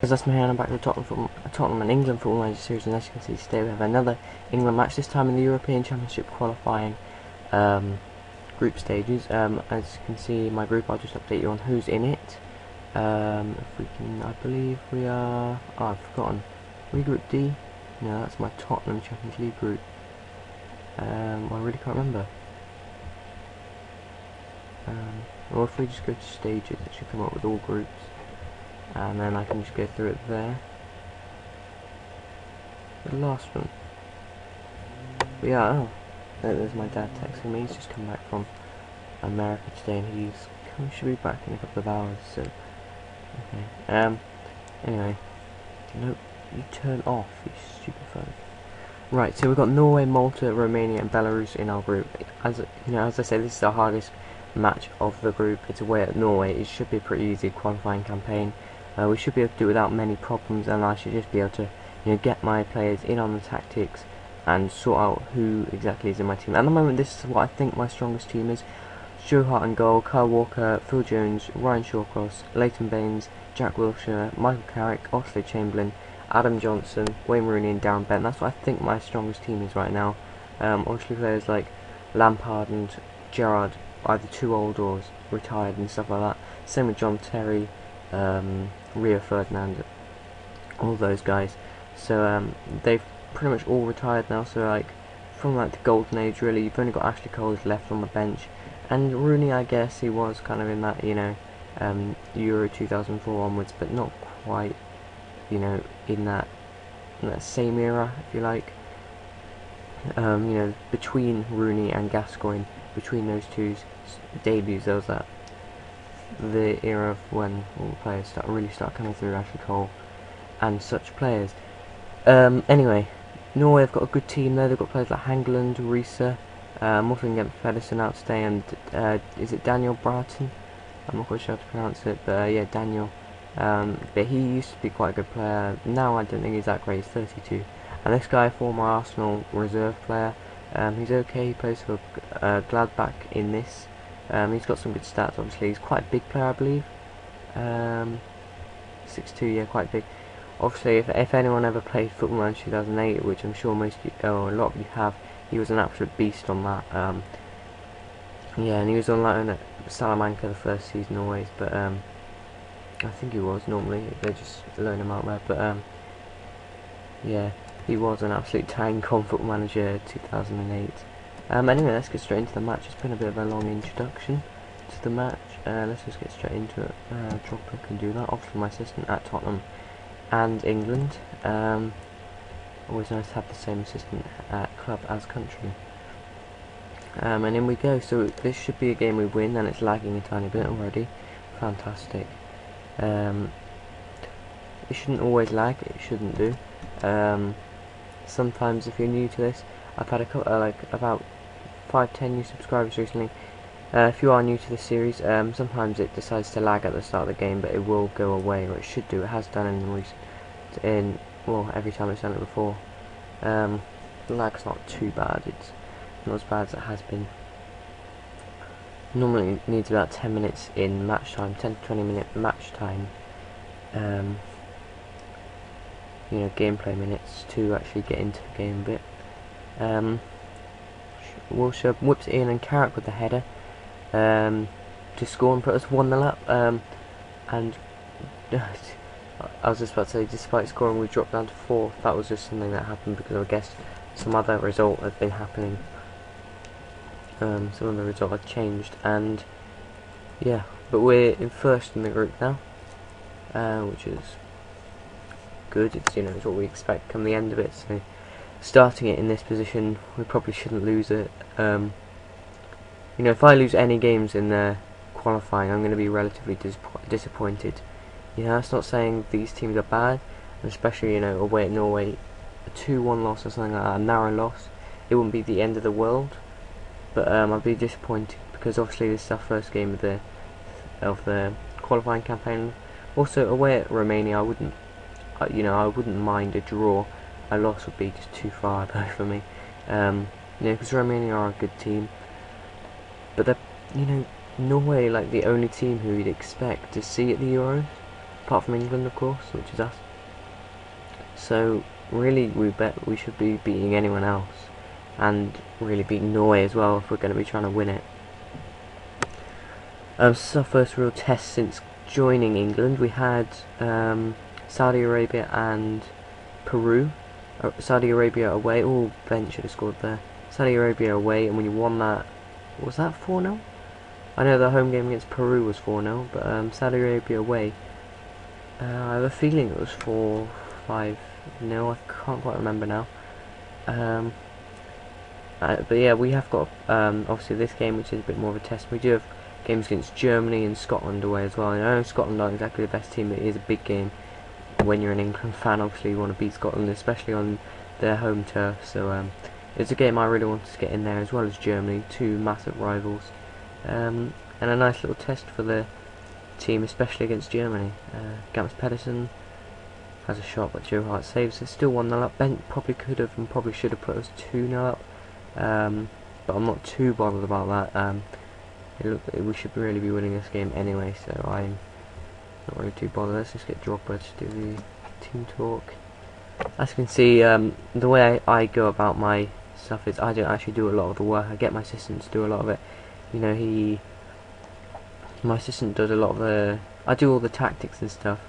As that's my hand, I'm back to the Tottenham and England Football Manager series, and as you can see today we have another England match, this time in the European Championship qualifying group stages. As you can see in my group, I'll just update you on who's in it. If we can, I believe we are, oh, I've forgotten, are we Group D? No, that's my Tottenham Champions League group. I really can't remember. Or if we just go to stages, it should come up with all groups, and then I can just go through it there. The last one. But yeah, oh, there's my dad texting me. He's just come back from America today, and he should be back in a couple of hours. So, okay. Anyway, nope, you turn off, you stupid phone. Right, so we've got Norway, Malta, Romania, and Belarus in our group. As you know, as I say, this is the hardest match of the group. It's away at Norway. It should be a pretty easy qualifying campaign. We should be able to do it without many problems, and I should just be able to, get my players in on the tactics and sort out who exactly is in my team. At the moment, this is what I think my strongest team is. Joe Hart in goal, Kyle Walker, Phil Jones, Ryan Shawcross, Leighton Baines, Jack Wilshere, Michael Carrick, Oxlade-Chamberlain, Adam Johnson, Wayne Rooney and Darren Bent. That's what I think my strongest team is right now. Obviously players like Lampard and Gerrard, either too old or retired and stuff like that. Same with John Terry, Rio Ferdinand, all those guys. So they've pretty much all retired now, so like from like the golden age really, you've only got Ashley Cole left on the bench. And Rooney, I guess he was kind of in that, Euro 2004 onwards, but not quite, in that same era, if you like. Between Rooney and Gascoigne, between those two's debuts, there was the era of when all the players really start coming through, Ashley Cole and such players. Anyway, Norway have got a good team there. They've got players like Hangeland, Risa, Morten Pedersen out today, and is it Daniel Bratton? I'm not quite sure how to pronounce it, but yeah, Daniel. But he used to be quite a good player. Now I don't think he's that great. He's 32. And this guy, former Arsenal reserve player, he's okay. He plays for Gladbach in this. He's got some good stats. Obviously, he's quite a big player, I believe. 6'2", yeah, quite big. Obviously, if anyone ever played Football Manager 2008, which I'm sure most of you, or a lot of you have, he was an absolute beast on that. Yeah, and he was on loan at Salamanca the first season always, but I think he was normally. They just loan him out there, but yeah, he was an absolute tank on Football Manager 2008. Anyway, let's get straight into the match. It's been a bit of a long introduction to the match. Let's just get straight into it. Drogba can do that. Obviously, my assistant at Tottenham and England. Always nice to have the same assistant at club as country. And in we go. So this should be a game we win, and it's lagging a tiny bit already. Fantastic. It shouldn't always lag. It shouldn't do. Sometimes, if you're new to this, I've had a couple, about 5-10 new subscribers recently. If you are new to the series, sometimes it decides to lag at the start of the game, but it will go away, or it should do. It has done every time it's done it before. The lag's not too bad. It's not as bad as it has been. Normally it needs about 10 minutes in match time, 10 to 20 minute match time. Gameplay minutes to actually get into the game a bit. Wilshere whips it in, and Carrick with the header to score and put us 1-0 up. And I was just about to say, despite scoring, we dropped down to 4th. That was just something that happened because I guess some other result had been happening. Some other result had changed, and yeah, but we're in first in the group now, which is good. It's it's what we expect come the end of it. So starting it in this position, we probably shouldn't lose it. If I lose any games in the qualifying, I'm going to be relatively disappointed. That's not saying these teams are bad, and especially away at Norway, a 2-1 loss or something like that, a narrow loss, it wouldn't be the end of the world. But I'd be disappointed because obviously this is our first game of the qualifying campaign. Also away at Romania, I wouldn't mind a draw. A loss would be just too far though for me. Because Romania are a good team, but they're Norway like the only team who you'd expect to see at the Euros, apart from England, of course, which is us. So really, we should be beating anyone else, and really beating Norway as well if we're going to be trying to win it. This is our first real test since joining England. We had Saudi Arabia and Peru. Saudi Arabia away. Oh, Ben should have scored there. Saudi Arabia away, and when you won that, was that 4-0? I know the home game against Peru was 4-0, but Saudi Arabia away, I have a feeling it was 4-5-0. I can't quite remember now. But yeah, we have got obviously this game, which is a bit more of a test. We do have games against Germany and Scotland away as well. I know Scotland aren't exactly the best team, but it is a big game. When you're an England fan, obviously you want to beat Scotland, especially on their home turf. So it's a game I really wanted to get in there, as well as Germany, two massive rivals. And a nice little test for the team, especially against Germany. Gams Pedersen has a shot, but Joe Hart saves it. Still 1-0 up. Bent probably could have and probably should have put us 2-0 up, but I'm not too bothered about that. We should really be winning this game anyway, so I'm not really too bothered. Let's just get Drogba to do the team talk. As you can see, the way I go about my stuff is I don't actually do a lot of the work. I get my assistant to do a lot of it. You know, my assistant does a lot of the. I do all the tactics and stuff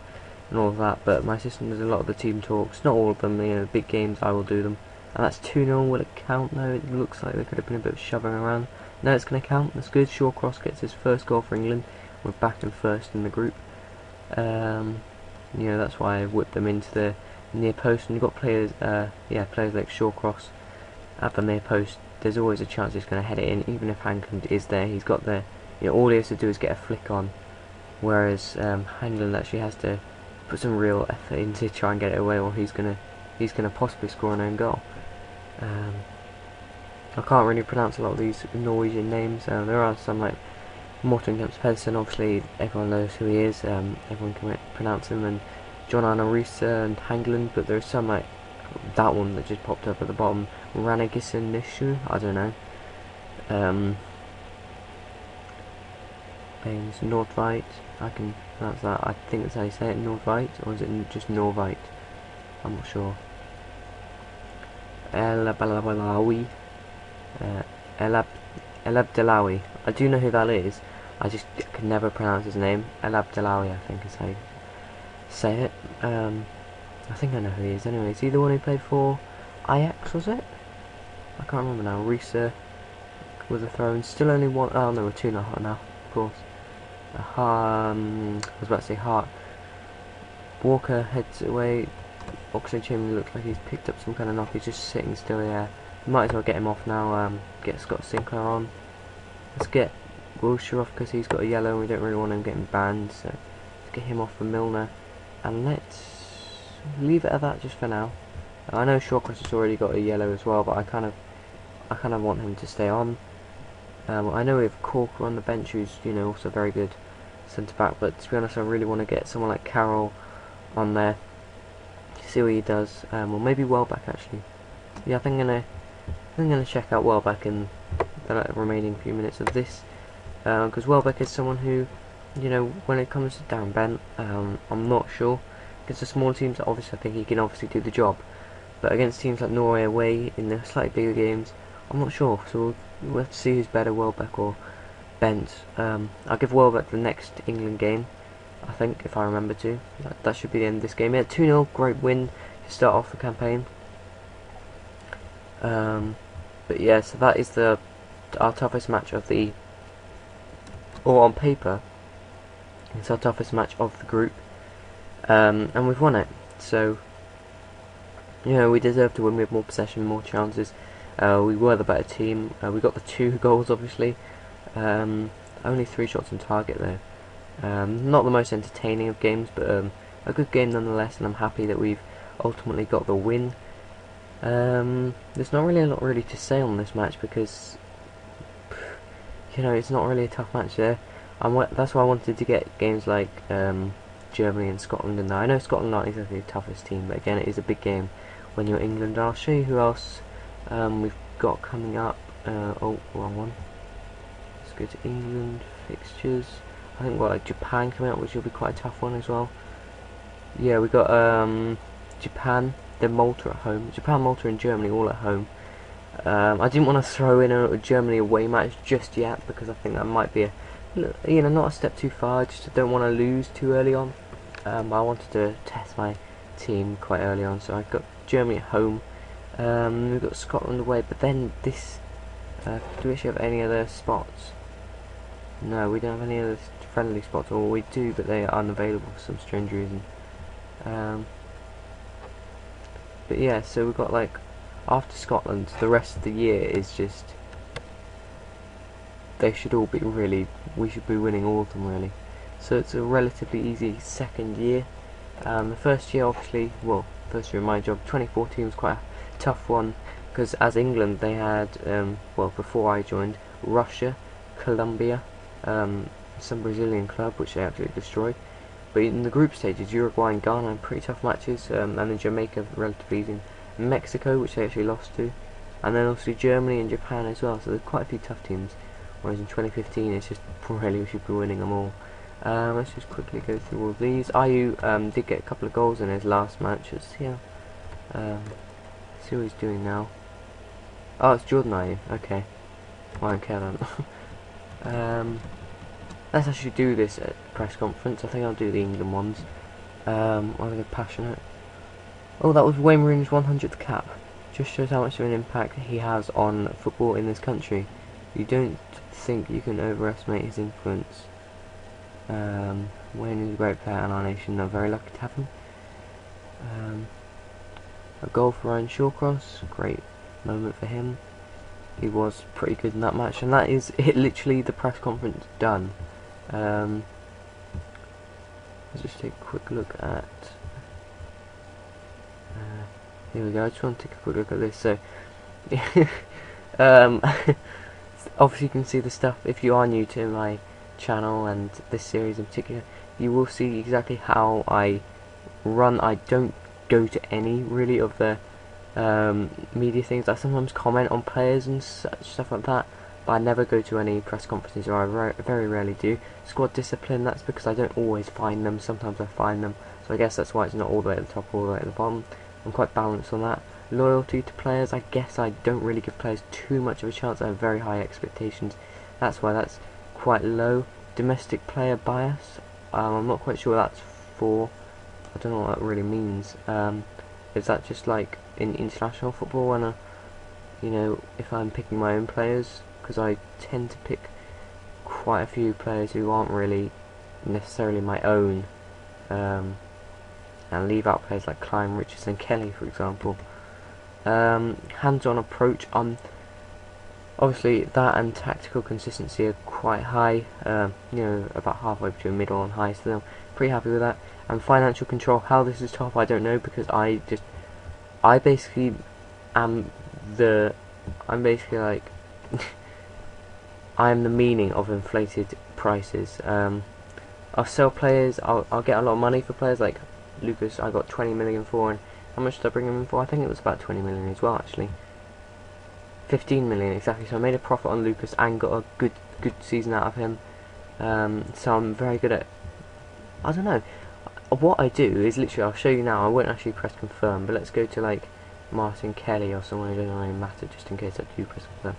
and all of that, but my assistant does a lot of the team talks. Not all of them. You know, big games I will do them. And that's 2-0. Will it count though? It looks like there could have been a bit of shoving around. No, it's going to count. That's good. Shawcross gets his first goal for England. We're back in first in the group. You know, that's why I whipped them into the near post. And you've got players, players like Shawcross at the near post. There's always a chance he's going to head it in, even if Hankland is there. He's got the, you know, all he has to do is get a flick on, whereas Hankland actually has to put some real effort in to try and get it away, or he's gonna possibly score an own goal. I can't really pronounce a lot of these Norwegian names. There are some like Morten Gams Pedersen, obviously everyone knows who he is, everyone can pronounce him, and John Arne Riise and Hankland, but there's some like that one that just popped up at the bottom, Ranagisen Nishu, I don't know. Baines Nordveit, I can pronounce that. I think that's how you say it, Nordveit, or is it just Norvite? I'm not sure. El Abdelawi. I do know who that is. I just can never pronounce his name. El Abdelawi, I think is how you say it. I think I know who he is. Anyway, is he the one who played for Ajax? Was it? I can't remember now. Riise with a throw in. Still only one. Oh no, we're 2-0 now. Of course. I was about to say Hart. Walker heads away. Oxlade Chamberlain looks like he's picked up some kind of knock. He's just sitting still here. Might as well get him off now. Get Scott Sinclair on. Let's get Wilshere off because he's got a yellow and we don't really want him getting banned. So let's get him off for Milner. And let's leave it at that just for now. I know Shawcross has already got a yellow as well, but I kind of want him to stay on. I know we have Corker on the bench, who's, you know, also very good centre back, but to be honest, I really want to get someone like Carroll on there. See what he does, or maybe Welbeck actually. Yeah, I think I'm gonna check out Welbeck in the remaining few minutes of this, because Welbeck is someone who, you know, when it comes to down bent, I'm not sure. Against the small teams, obviously I think he can obviously do the job, but against teams like Norway away in the slightly bigger games, I'm not sure. So we'll have to see who's better, Welbeck or Bent. I'll give Welbeck the next England game, I think, if I remember to. That should be the end of this game. Yeah, 2-0, great win to start off the campaign. But yeah, so that is our toughest match of the, or on paper, it's our toughest match of the group, and we've won it. So, you know, we deserve to win. We have more possession, more chances. We were the better team. We got the 2 goals, obviously. Only 3 shots on target though. Not the most entertaining of games, but a good game nonetheless, and I'm happy that we've ultimately got the win. There's not really a lot to say on this match because, you know, it's not really a tough match there. That's why I wanted to get games like Germany and Scotland in there. I know Scotland aren't exactly the toughest team, but again, it is a big game when you're England. I'll show you who else we've got coming up. Oh, wrong one. Let's go to England fixtures. I think we've got like Japan coming up, which will be quite a tough one as well. yeah, we got Japan, then Malta at home. Japan, Malta, and Germany all at home. I didn't want to throw in a Germany away match just yet because I think that might be a, not a step too far. I just don't want to lose too early on. I wanted to test my team quite early on, so I got Germany at home. We've got Scotland away, but then this. Do we actually have any other spots? No, we don't have any other friendly spots, or we do, but they are unavailable for some strange reason. But yeah, so we've got like, after Scotland, the rest of the year is just, they should all be really, we should be winning all of them really. So it's a relatively easy second year. The first year, obviously, well, first year of my job, 2014 was quite a tough one, because as England they had, well, before I joined, Russia, Colombia, some Brazilian club which they actually destroyed. But in the group stages, Uruguay and Ghana had pretty tough matches, and then Jamaica relatively easy. Mexico, which they actually lost to, and then obviously Germany and Japan as well. So there's quite a few tough teams. Whereas in 2015, it's just really we should be winning them all. Let's just quickly go through all of these. Ayew did get a couple of goals in his last match. Let's see what he's doing now. Oh, it's Jordan Ayew. Okay, well, I don't care then. Let's actually do this at press conference. I think I'll do the England ones. I'm really passionate. Oh, that was Wayne Rooney's 100th cap. Just shows how much of an impact he has on football in this country. You don't think you can overestimate his influence. Wayne is a great player in our nation. I'm very lucky to have him. A goal for Ryan Shawcross. Great moment for him. He was pretty good in that match, and that is it. Literally, the press conference done. Let's just take a quick look at. Here we go. I just want to take a quick look at this. So, obviously, you can see the stuff. If you are new to my channel and this series in particular, you will see exactly how I run. I don't go to any really of the media things. I sometimes comment on players and such stuff like that, but I never go to any press conferences, or I very rarely do. Squad discipline, that's because I don't always find them. Sometimes I find them, so I guess that's why it's not all the way at the top, all the way at the bottom. I'm quite balanced on that. Loyalty to players, I guess I don't really give players too much of a chance. I have very high expectations. That's why that's quite low. Domestic player bias, I'm not quite sure what that's for. I don't know what that really means. Is that just like in international football when if I'm picking my own players? Because I tend to pick quite a few players who aren't really necessarily my own, and leave out players like Klein, Richardson, Kelly, for example. Hands-on approach, obviously that and tactical consistency are quite high, about halfway between middle and high, so I'm pretty happy with that. And financial control, how this is top I don't know, because I basically am I'm basically like I am the meaning of inflated prices. I'll sell players, I'll get a lot of money for players like Lucas. I got 20 million for, and how much did I bring him in for? I think it was about 20 million as well, actually. 15 million exactly. So I made a profit on Lucas and got a good season out of him. So I'm very good at, I don't know, what I do is literally, I'll show you now. I won't actually press confirm, but let's go to like Martin Kelly or someone who doesn't really matter, just in case I do press confirm.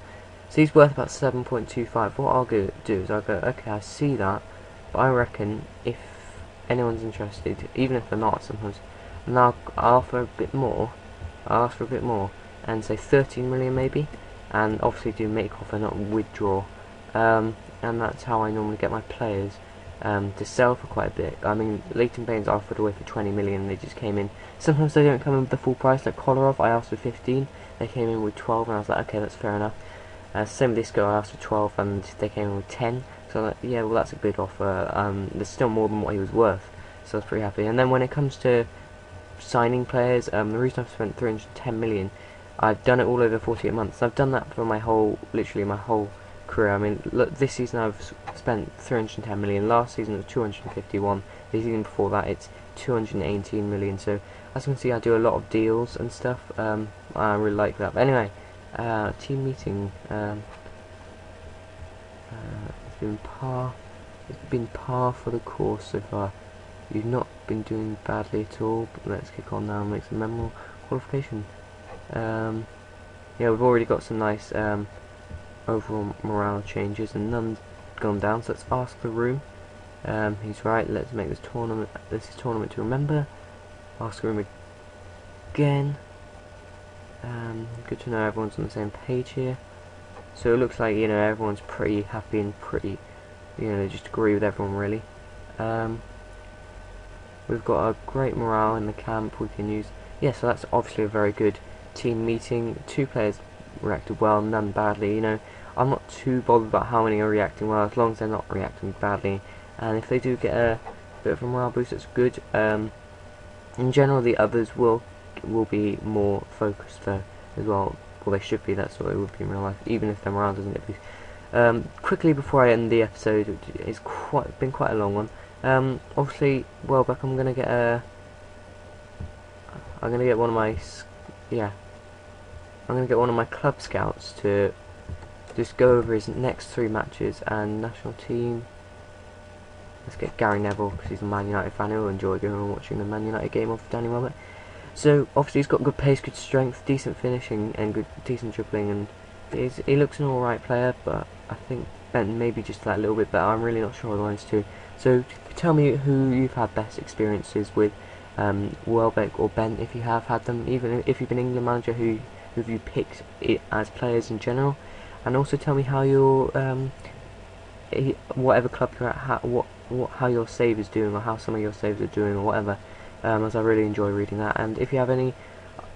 So he's worth about 7.25. What I'll do is I'll go, okay, I see that, but I reckon if anyone's interested, even if they're not sometimes, and I'll offer a bit more. I'll ask for a bit more and say 13 million maybe, and obviously do make offer, not withdraw. And that's how I normally get my players to sell for quite a bit. I mean, Leighton Baines I offered away for 20 million, and they just came in. Sometimes they don't come in with the full price, like Kolarov I asked for 15, they came in with 12, and I was like, okay, that's fair enough. Same with this guy, I asked for 12 and they came in with 10, so I'm like, yeah, well that's a big offer. There's still more than what he was worth, so I was pretty happy. And then when it comes to signing players, the reason I've spent 310 million, I've done it all over 48 months. I've done that for literally my whole career. I mean, look, this season I've spent 310 million, last season it was 251, the season before that it's 218 million, so as you can see I do a lot of deals and stuff. I really like that. But anyway, team meeting, it's been par for the course so far. You've not been doing badly at all, but let's kick on now and make some memorable qualification. Yeah, we've already got some nice overall morale changes, and none's gone down, so let's ask the room. He's right, let's make this is tournament to remember. Ask the room again. Good to know everyone's on the same page here. So it looks like, you know, everyone's pretty happy and pretty, you know, just agree with everyone really. We've got a great morale in the camp we can use. Yeah, so that's obviously a very good team meeting. 2 players reacted well, none badly, you know. I'm not too bothered about how many are reacting well, as long as they're not reacting badly. And if they do get a bit of a morale boost, that's good. In general, the others will be more focused though, as well. Well, they should be, that's what it would be in real life, even if their morale doesn't get boosted. Quickly before I end the episode, which is been quite a long one, obviously, Welbeck, I'm gonna get one of my, I'm gonna get one of my club scouts to just go over his next 3 matches and national team. Let's get Gary Neville, because he's a Man United fan. He'll enjoy going and watching the Man United game of Danny Welbeck. So obviously he's got good pace, good strength, decent finishing, and decent dribbling, and he looks an alright player. But I think Ben maybe just that little bit better. I'm really not sure otherwise too. So tell me who you've had best experiences with, Welbeck or Ben, if you have had them. Even if you've been England manager, who have you picked as players in general, and also tell me how your whatever club you're at, how your save is doing, or how some of your saves are doing, or whatever. As I really enjoy reading that. And if you have any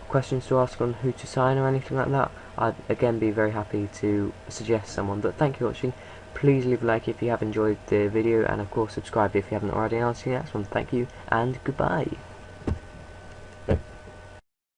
questions to ask on who to sign or anything like that, I'd again be very happy to suggest someone. But thank you for watching. Please leave a like if you have enjoyed the video, and of course subscribe if you haven't already. And I'll see you next one. Thank you and goodbye.